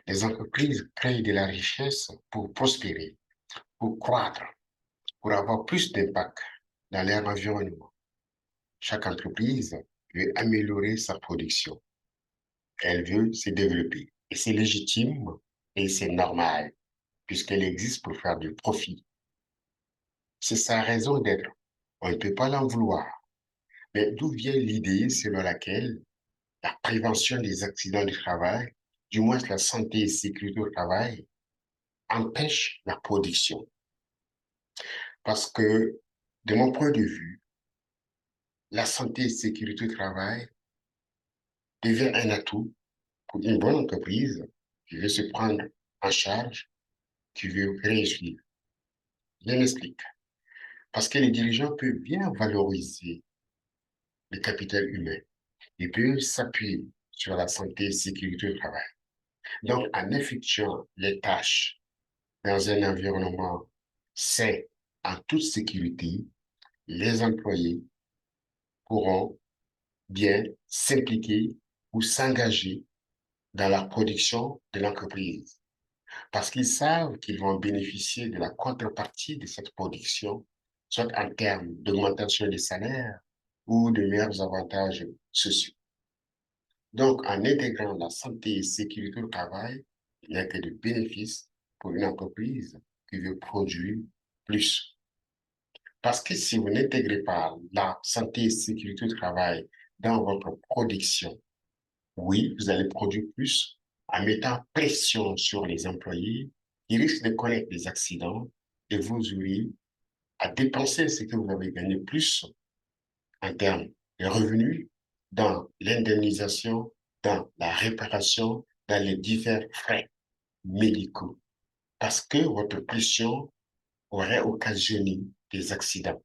Les entreprises créent de la richesse pour prospérer, pour croître, pour avoir plus d'impact dans leur environnement. Chaque entreprise veut améliorer sa production. Elle veut se développer. Et c'est légitime et c'est normal, puisqu'elle existe pour faire du profit. C'est sa raison d'être. On ne peut pas l'en vouloir. Mais d'où vient l'idée selon laquelle la prévention des accidents du travail, du moins la santé et sécurité au travail, empêche la production? Parce que, de mon point de vue, la santé et sécurité au travail devient un atout pour une bonne entreprise qui veut se prendre en charge, qui veut réussir. Je m'explique. Parce que les dirigeants peuvent bien valoriser le capital humain. Ils peuvent s'appuyer sur la santé et sécurité au travail. Donc, en effectuant les tâches dans un environnement sain, en toute sécurité, les employés pourront bien s'impliquer ou s'engager dans la production de l'entreprise parce qu'ils savent qu'ils vont bénéficier de la contrepartie de cette production, soit en termes d'augmentation des salaires ou de meilleurs avantages sociaux. Donc, en intégrant la santé et sécurité au travail, il n'y a que de bénéfices pour une entreprise qui veut produire plus. Parce que si vous n'intégrez pas la santé et sécurité au travail dans votre production, oui, vous allez produire plus en mettant pression sur les employés qui risquent de connaître des accidents et vous aurez à dépenser ce que vous avez gagné plus en termes de revenus dans l'indemnisation, dans la réparation, dans les divers frais médicaux parce que votre pression aurait occasionné des accidents.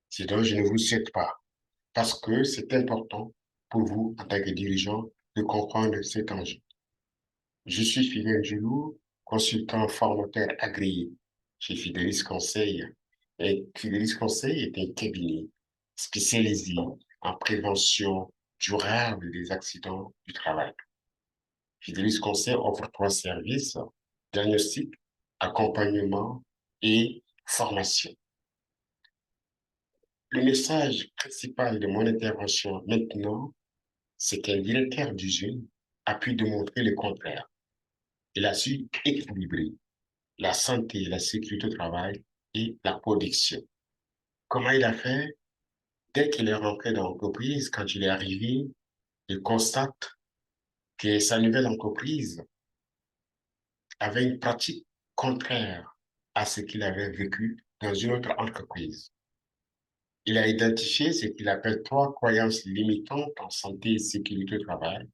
C'est donc je ne vous souhaite pas parce que c'est important pour vous en tant que dirigeant de comprendre cet enjeu. Je suis Fidèle Djoulou, consultant formateur agréé chez Fidelis Conseil. Et Fidelis Conseil est un cabinet spécialisé en prévention durable des accidents du travail. Fidelis Conseil offre trois services: diagnostic, accompagnement et formation. Le message principal de mon intervention maintenant, c'est qu'un directeur d'usine a pu démontrer le contraire. Il a su équilibrer la santé, la sécurité au travail et la production. Comment il a fait? Dès qu'il est rentré dans l'entreprise, quand il est arrivé, il constate que sa nouvelle entreprise avait une pratique contraire à ce qu'il avait vécu dans une autre entreprise. Il a identifié ce qu'il appelle trois croyances limitantes en santé et sécurité au travail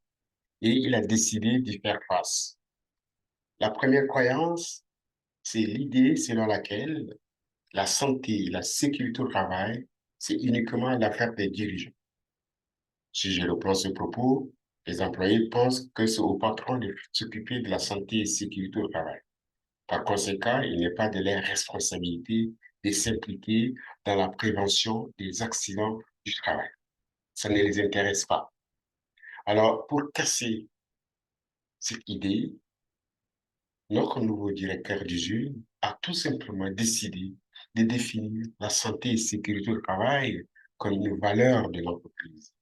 et il a décidé d'y faire face. La première croyance, c'est l'idée selon laquelle la santé et la sécurité au travail, c'est uniquement l'affaire des dirigeants. Si je reprends ce propos, les employés pensent que c'est au patron de s'occuper de la santé et sécurité au travail. Par conséquent, il n'est pas de leur responsabilité de s'impliquer dans la prévention des accidents du travail. Ça ne les intéresse pas. Alors, pour casser cette idée, notre nouveau directeur d'usine a tout simplement décidé de définir la santé et sécurité au travail comme une valeur de l'entreprise.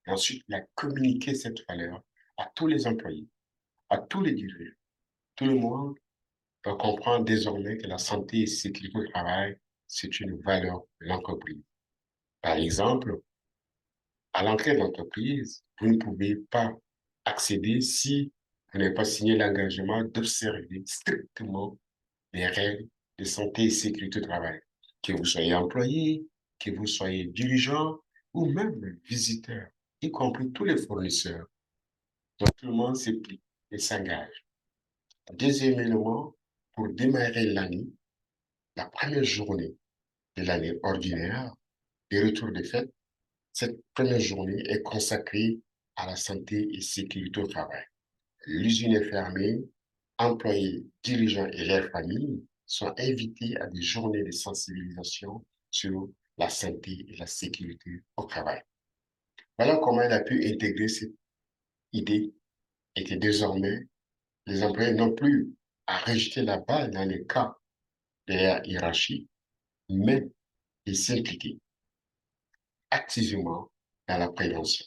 Et ensuite, il a communiqué cette valeur à tous les employés, à tous les dirigeants. Tout le monde doit comprendre désormais que la santé et la sécurité au travail, c'est une valeur de l'entreprise. Par exemple, à l'entrée de l'entreprise, vous ne pouvez pas accéder si vous n'avez pas signé l'engagement d'observer strictement les règles de santé et sécurité au travail. Que vous soyez employé, que vous soyez dirigeant ou même visiteur, y compris tous les fournisseurs. Donc, tout le monde s'implique et s'engage. Deuxième élément, pour démarrer l'année, la première journée de l'année ordinaire, des retours de fête, cette première journée est consacrée à la santé et sécurité au travail. L'usine est fermée, employés, dirigeants et leurs familles sont invités à des journées de sensibilisation sur la santé et la sécurité au travail. Voilà comment elle a pu intégrer cette idée et que désormais, Les employés n'ont plus à rejeter la balle dans les cas de la hiérarchie, mais de s'impliquer activement dans la prévention.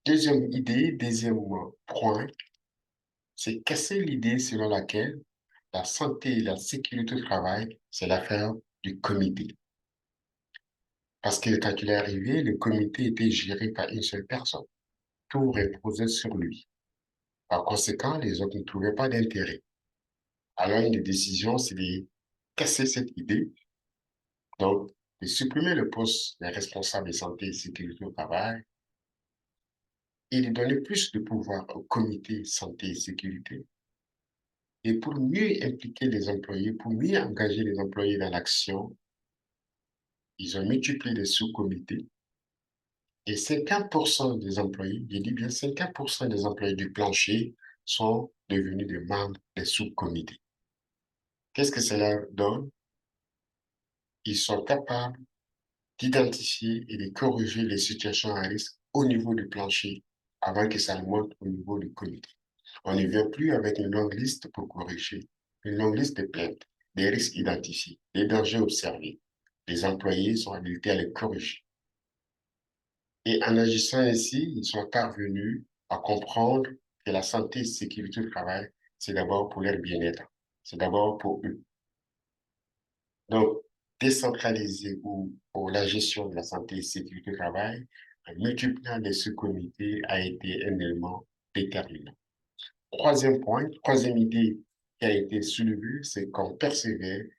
Deuxième idée, deuxième point, c'est casser l'idée selon laquelle la santé et la sécurité au travail, c'est l'affaire du comité. Parce que quand il est arrivé, le comité était géré par une seule personne. Tout reposait sur lui. Par conséquent, les autres ne trouvaient pas d'intérêt. Alors, une des décisions, c'est de casser cette idée, donc de supprimer le poste des responsables de santé et sécurité au travail et de donner plus de pouvoir au comité santé et sécurité. Et pour mieux impliquer les employés, pour mieux engager les employés dans l'action, ils ont multiplié les sous-comités et 50% des employés, je dis bien 50% des employés du plancher sont devenus des membres des sous-comités. Qu'est-ce que cela donne? Ils sont capables d'identifier et de corriger les situations à risque au niveau du plancher avant que ça monte au niveau du comité. On ne vient plus avec une longue liste pour corriger, une longue liste de plaintes, des risques identifiés, des dangers observés. Les employés sont habilités à les corriger. Et en agissant ainsi, ils sont parvenus à comprendre que la santé et la sécurité au travail, c'est d'abord pour leur bien-être, c'est d'abord pour eux. Donc, décentraliser ou pour la gestion de la santé et la sécurité au travail, en multipliant les sous-comités a été un élément déterminant. Troisième point, troisième idée qui a été soulevée, c'est qu'on percevait,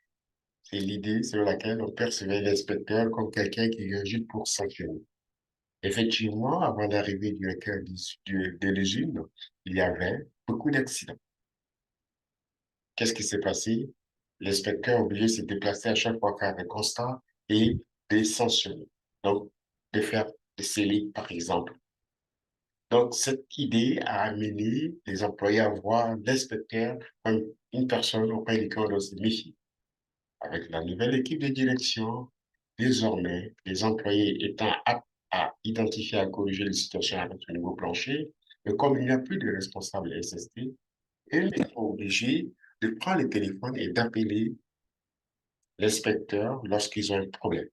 c'est l'idée selon laquelle on percevait l'inspecteur comme quelqu'un qui vient juste pour sanctionner. Effectivement, avant d'arriver du directeur de l'usine, il y avait beaucoup d'accidents. Qu'est-ce qui s'est passé? L'inspecteur est obligé de se déplacer à chaque fois faire des constats et de sanctionner. Donc, de faire des scellés, par exemple. Donc, cette idée a amené les employés à voir l'inspecteur comme une personne auprès de laquelle on doit se méfier. Avec la nouvelle équipe de direction, désormais, les employés étant aptes à identifier et à corriger les situations avec le niveau plancher, mais comme il n'y a plus de responsable SST, ils sont obligés de prendre le téléphone et d'appeler l'inspecteur lorsqu'ils ont un problème.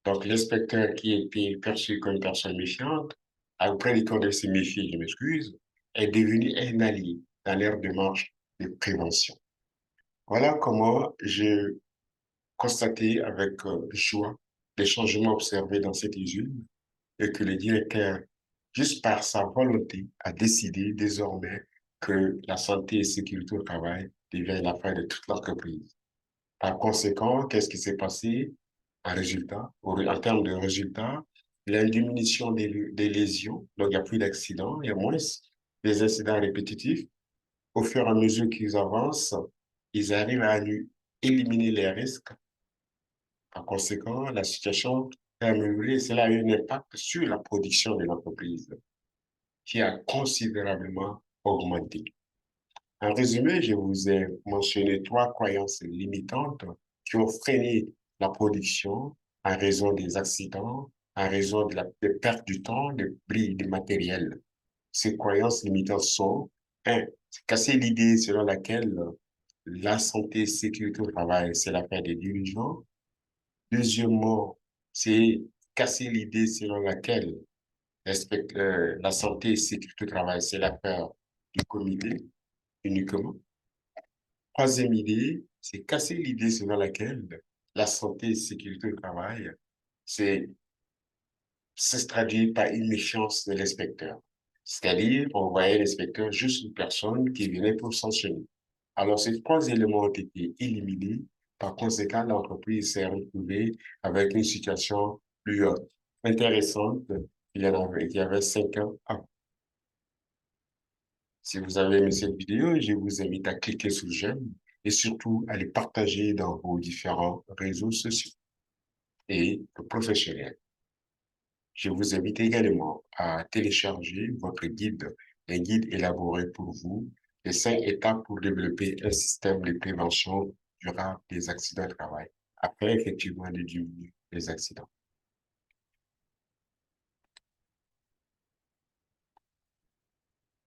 Donc, l'inspecteur qui était perçu comme une personne méfiante, auprès duquel on se méfier, je m'excuse, est devenu un allié dans leur démarche de prévention. Voilà comment j'ai constaté avec joie les changements observés dans cette usine et que le directeur, juste par sa volonté, a décidé désormais que la santé et la sécurité au travail deviennent l'affaire de toute l'entreprise. Par conséquent, qu'est-ce qui s'est passé? Un résultat, en termes de résultats, il y a une diminution des lésions, donc il n'y a plus d'accidents, il y a moins des incidents répétitifs. Au fur et à mesure qu'ils avancent, ils arrivent à éliminer les risques. Par conséquent, la situation est améliorée et cela a eu un impact sur la production de l'entreprise qui a considérablement augmenté. En résumé, je vous ai mentionné trois croyances limitantes qui ont freiné la production en raison des accidents, en raison de la perte du temps, de prix du matériel. Ces croyances limitantes sont, un, c'est casser l'idée selon laquelle la santé et la sécurité au travail, c'est l'affaire des dirigeants. Deuxièmement, c'est casser l'idée selon laquelle la santé et la sécurité au travail, c'est l'affaire du comité uniquement. Troisième idée, c'est casser l'idée selon laquelle la santé et la sécurité au travail, c'est se traduit par une méfiance de l'inspecteur. C'est-à-dire, on voyait l'inspecteur juste une personne qui venait pour sanctionner. Alors, ces trois éléments ont été éliminés. Par conséquent, l'entreprise s'est retrouvée avec une situation plus intéressante qu'il y avait 5 ans avant. Si vous avez aimé cette vidéo, je vous invite à cliquer sur j'aime et surtout à les partager dans vos différents réseaux sociaux et professionnels. Je vous invite également à télécharger votre guide, un guide élaboré pour vous, les 5 étapes pour développer un système de prévention durable des accidents de travail, afin effectivement de diminuer les accidents.